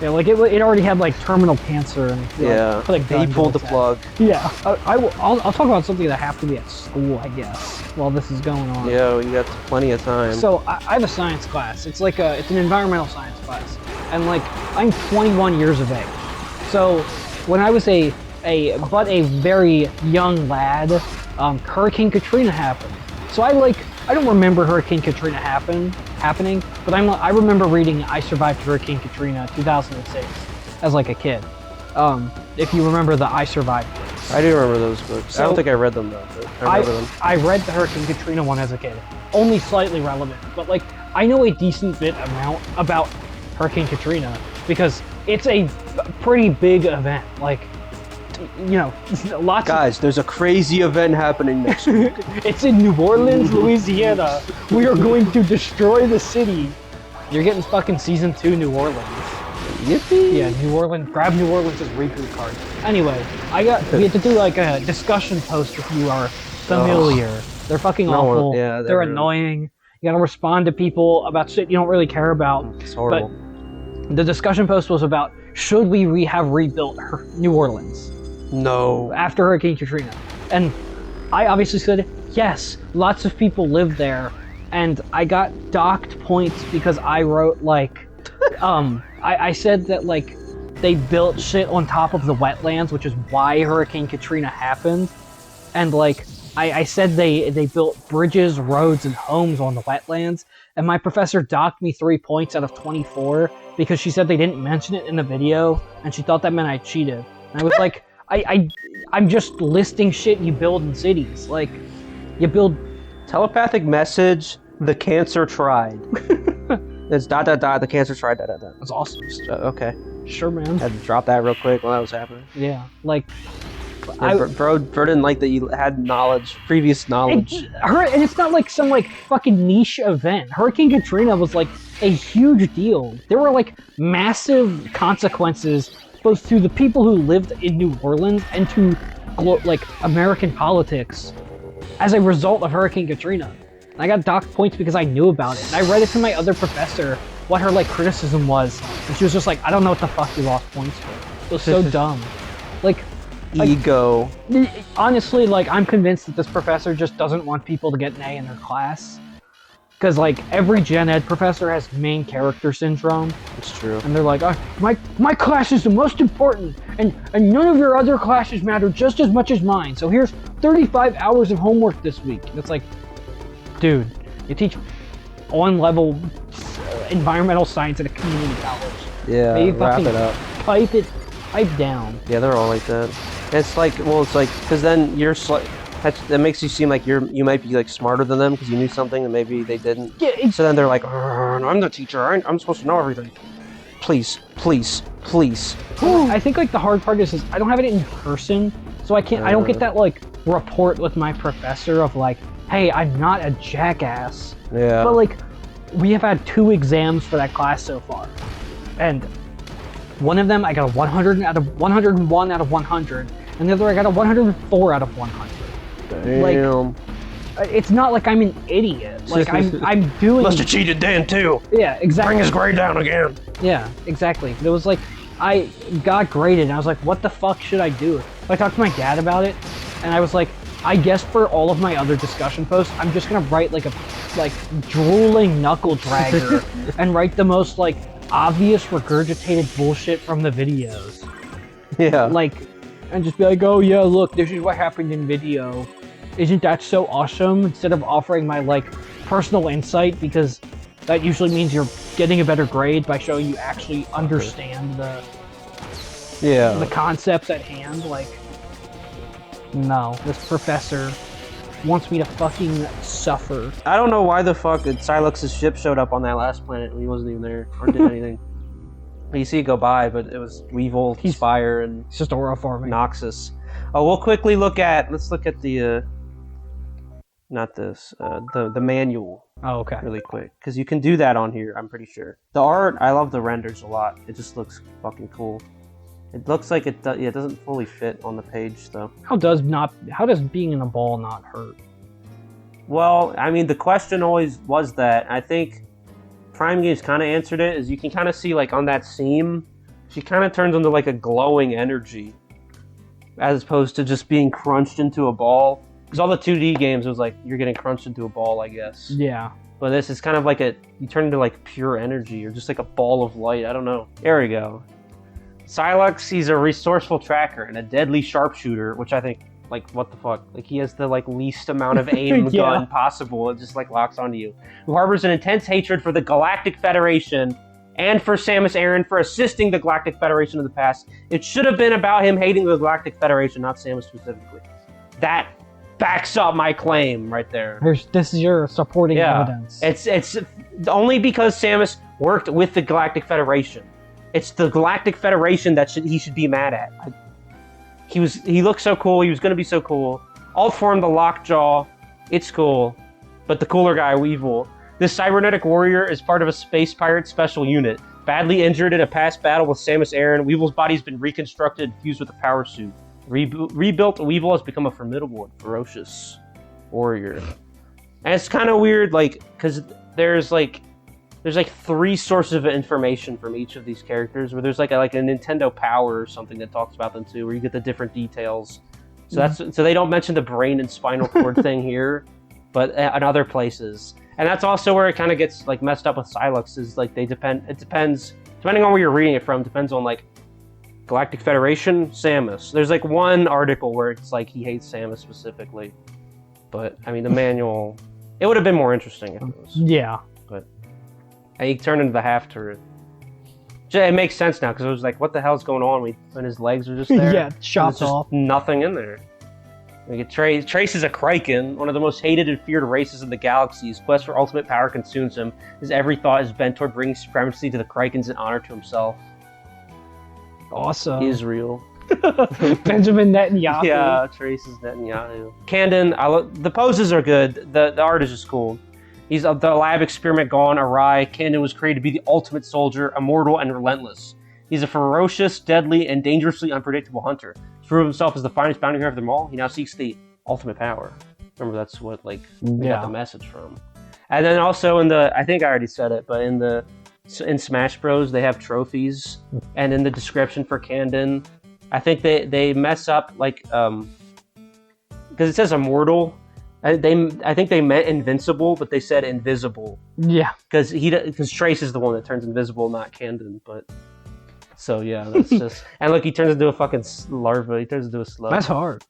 Yeah, like it already had like terminal cancer and Yeah, like he pulled the plug. Yeah, I'll talk about something that happened to me at school, I guess, while this is going on. Yeah, you got plenty of time. So I have a science class. It's like it's an environmental science class, and like I'm 21 years of age. So when I was a very young lad, Hurricane Katrina happened. So I don't remember Hurricane Katrina happening, but I remember reading I Survived Hurricane Katrina 2006 as like a kid. If you remember the I Survived books. I do remember those books. So, I don't think I read them though, but I remember them. I read the Hurricane Katrina one as a kid. Only slightly relevant, but like I know a decent bit amount about Hurricane Katrina because it's a pretty big event. Like, you know, lots Guys, there's a crazy event happening next week. It's in New Orleans, Louisiana. We are going to destroy the city. You're getting fucking season 2 New Orleans. Yippee! Yeah, New Orleans. Grab New Orleans' reboot card. Anyway, we had to do like a discussion post if you are familiar. They're fucking awful. Yeah, they're annoying. You gotta respond to people about shit you don't really care about. It's horrible. But the discussion post was about should we have rebuilt New Orleans? No. After Hurricane Katrina. And I obviously said, yes, lots of people live there. And I got docked points because I wrote, like, I said that, like, they built shit on top of the wetlands, which is why Hurricane Katrina happened. And, like, I said they built bridges, roads, and homes on the wetlands. And my professor docked me 3 points out of 24 because she said they didn't mention it in the video. And she thought that meant I cheated. And I was like... I'm just listing shit you build in cities. Like, you build... Telepathic message, the cancer tried. It's ... the cancer tried ... That's awesome. Okay. Sure, man. Had to drop that real quick while that was happening. Yeah, like... Yeah, bro didn't like that you had previous knowledge. And it's not like some, like, fucking niche event. Hurricane Katrina was, like, a huge deal. There were, like, massive consequences both to the people who lived in New Orleans and to, like, American politics as a result of Hurricane Katrina. And I got docked points because I knew about it. And I read it to my other professor, what her, like, criticism was. And she was just like, I don't know what the fuck you lost points for. It was so dumb. Like... Ego. Honestly, like, I'm convinced that this professor just doesn't want people to get an A in their class. Because, like, every gen ed professor has main character syndrome. It's true. And they're like, oh, my class is the most important, and none of your other classes matter just as much as mine. So here's 35 hours of homework this week. And it's like, dude, you teach on-level environmental science at a community college. Yeah, Maybe wrap it up. Pipe down. Yeah, they're all like that. It's like, well, it's like, because then you're that makes you seem like you might be like smarter than them because you knew something and maybe they didn't. Yeah, so then they're like, I'm the teacher. I'm supposed to know everything. Please. I think like the hard part is I don't have it in person, so So I don't get that like report with my professor of like, hey, I'm not a jackass. Yeah. But like, we have had 2 exams for that class so far, and one of them I got a 101 out of 100, and the other I got a 104 out of 100. Damn. Like, it's not like I'm an idiot. Like I'm doing. Must have cheated Dan too. Yeah, exactly. Bring his grade down again. Yeah, exactly. It was like, I got graded, and I was like, what the fuck should I do? I talked to my dad about it, and I was like, I guess for all of my other discussion posts, I'm just gonna write like a drooling knuckle dragger and write the most like obvious regurgitated bullshit from the videos. Yeah. Like, and just be like, oh yeah, look, this is what happened in video. Isn't that so awesome? Instead of offering my like personal insight, because that usually means you're getting a better grade by showing you actually understand the concepts at hand. Like, no, this professor wants me to fucking suffer. I don't know why the fuck Silux's ship showed up on that last planet when he wasn't even there or did anything. You see it go by, but it was Weevil, Spire, and It's just aura farming. Noxus. Oh, we'll quickly look at. Let's look at the. Not this. The manual. Oh, okay. Really quick, because you can do that on here. I'm pretty sure. The art, I love the renders a lot. It just looks fucking cool. It looks like it. It doesn't fully fit on the page though. How does being in a ball not hurt? Well, I mean, the question always was that. I think Prime Games kind of answered it. Is you can kind of see like on that seam, she kind of turns into like a glowing energy, as opposed to just being crunched into a ball. Because all the 2D games, it was like, you're getting crunched into a ball, I guess. Yeah. But this is kind of like you turn into like pure energy, or just like a ball of light, I don't know. There we go. Silux, he's a resourceful tracker and a deadly sharpshooter, which I think, like, what the fuck? Like, he has the, like, least amount of aim gun possible. It just, like, locks onto you. Who harbors an intense hatred for the Galactic Federation and for Samus Aran for assisting the Galactic Federation in the past. It should have been about him hating the Galactic Federation, not Samus specifically. That backs up my claim right there. This is your supporting evidence. It's only because Samus worked with the Galactic Federation. It's the Galactic Federation that he should be mad at. He looked so cool. He was going to be so cool. Alt form the Lockjaw. It's cool. But the cooler guy, Weevil. This cybernetic warrior is part of a space pirate special unit. Badly injured in a past battle with Samus Aran, Weevil's body's been reconstructed and fused with a power suit. Rebuilt, Weevil has become a formidable and ferocious warrior. And it's kind of weird, like, because there's 3 sources of information from each of these characters, where there's like a Nintendo Power or something that talks about them too, where you get the different details. So so they don't mention the brain and spinal cord thing here, but in other places. And that's also where it kind of gets like messed up with Silux, is like it depends depending on where you're reading it from, depends on like Galactic Federation, Samus. There's like one article where it's like he hates Samus specifically. But I mean the manual, it would have been more interesting if it was. Yeah. But he turned into the half turret. It makes sense now, because it was like, what the hell's going on when his legs are just there? Yeah, chopped off. Nothing in there. Like Trace is a Kraken, one of the most hated and feared races in the galaxy. His quest for ultimate power consumes him. His every thought is bent toward bringing supremacy to the Krakens and honor to himself. Awesome. Israel. Benjamin Netanyahu. Yeah, Trace is Netanyahu. Camden, the poses are good. The art is just cool. He's the lab experiment gone awry. Camden was created to be the ultimate soldier, immortal and relentless. He's a ferocious, deadly, and dangerously unpredictable hunter. To prove himself as the finest bounty hunter of them all, he now seeks the ultimate power. Remember, that's what we got the message from. And then also I think I already said it, but in Smash Bros, they have trophies, and in the description for Camden, I think they mess up like because it says immortal. I think they meant invincible, but they said invisible. Yeah. Because Trace is the one that turns invisible, not Camden. But so yeah, that's just and look, he turns into a fucking larva. He turns into a slug. That's hard.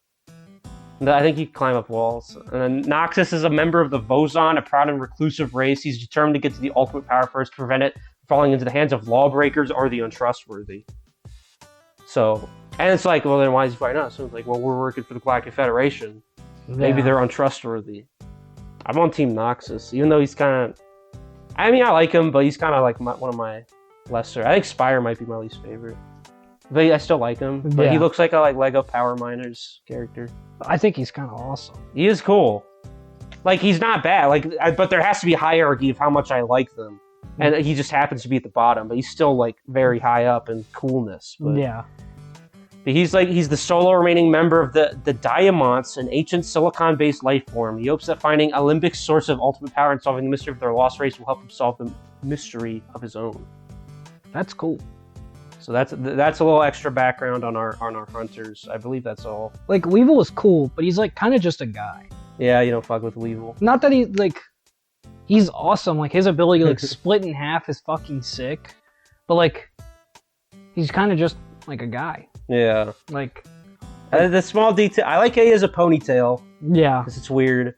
I think he can climb up walls. And then Noxus is a member of the Vozon, a proud and reclusive race. He's determined to get to the ultimate power first to prevent it from falling into the hands of lawbreakers or the untrustworthy. So, and it's like, well, then why is he fighting us? So it's like, well, we're working for the Galactic Federation. Maybe they're untrustworthy. I'm on Team Noxus, even though he's kind of... I mean, I like him, but he's kind of like one of my lesser... I think Spire might be my least favorite. But I still like him. But Yeah. he looks like a Lego Power Miners character. I think he's kind of awesome. He is cool. Like, he's not bad. But there has to be a hierarchy of how much I like them. And he just happens to be at the bottom, but he's still like very high up in coolness. But, Yeah. but he's the solo remaining member of the Diamonds, an ancient silicon-based life form. He hopes that finding Olympic's source of ultimate power and solving the mystery of their lost race will help him solve the mystery of his own. That's cool. So that's a little extra background on our hunters. I believe that's all. Like, Weevil is cool, but he's like kind of just a guy. Yeah, you don't fuck with Weevil. Not that he's awesome. Like, his ability to like split in half is fucking sick. But like, he's kind of just like a guy. Yeah. Like, The small detail. I like how he has a ponytail yeah. because it's weird,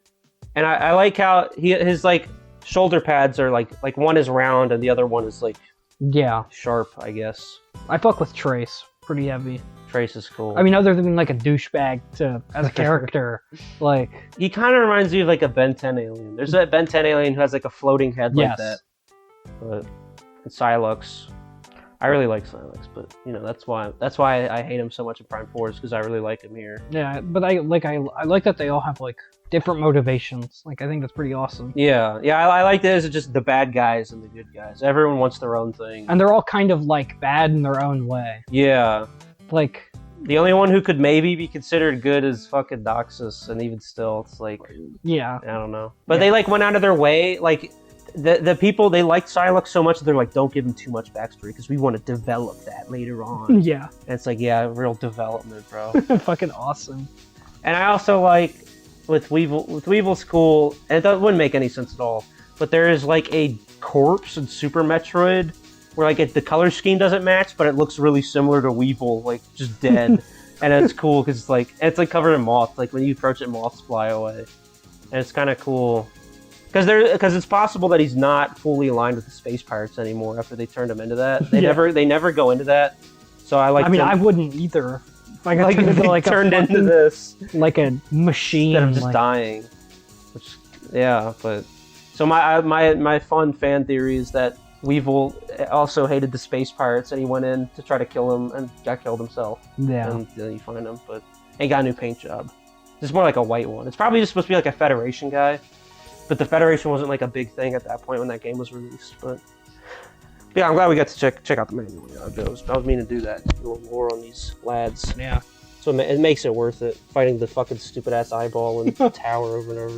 and I like how his like shoulder pads are like one is round and the other one is like Yeah. sharp. I guess I fuck with Trace. Pretty heavy. Trace is cool. I mean, other than like a douchebag as a character, like he kind of reminds me of like a Ben 10 alien. There's that Ben 10 alien who has like a floating head like yes. that. But and Psylocke, I really like Psylocke, but you know that's why I hate him so much in Prime Force because I really like him here. Yeah, but I like that they all have like different motivations. Like, I think that's pretty awesome. Yeah, I like this. It's just the bad guys and the good guys. Everyone wants their own thing. And they're all kind of like bad in their own way. Yeah. Like, The only one who could maybe be considered good is fucking Doxus, and even still, it's like, yeah. I don't know. But they like went out of their way, like the people, they liked Psylocke so much that they're like, don't give him too much backstory because we want to develop that later on. Yeah. And it's like, yeah, real development, bro. Fucking awesome. And I also like with Weevil's cool, and it wouldn't make any sense at all. But there is like a corpse in Super Metroid where like the color scheme doesn't match, but it looks really similar to Weevil, like just dead. And it's cool because it's like covered in moths. Like when you approach it, moths fly away, and it's kind of cool because it's possible that he's not fully aligned with the Space Pirates anymore after they turned him into that. They never go into that. So I like. I mean, I wouldn't either. If I got like turned into like turned a into fucking, this like a machine instead of just like, dying. Which, yeah, but so my fun fan theory is that Weevil also hated the Space Pirates and he went in to try to kill them and got killed himself. Yeah. And then you find him, but he got a new paint job. It's more like a white one. It's probably just supposed to be like a Federation guy, but the Federation wasn't like a big thing at that point when that game was released. But yeah, I'm glad we got to check out the manual. Yeah, I was meaning to do that. Do a little more on these lads. Yeah. So it makes it worth it, fighting the fucking stupid ass eyeball and tower over and over.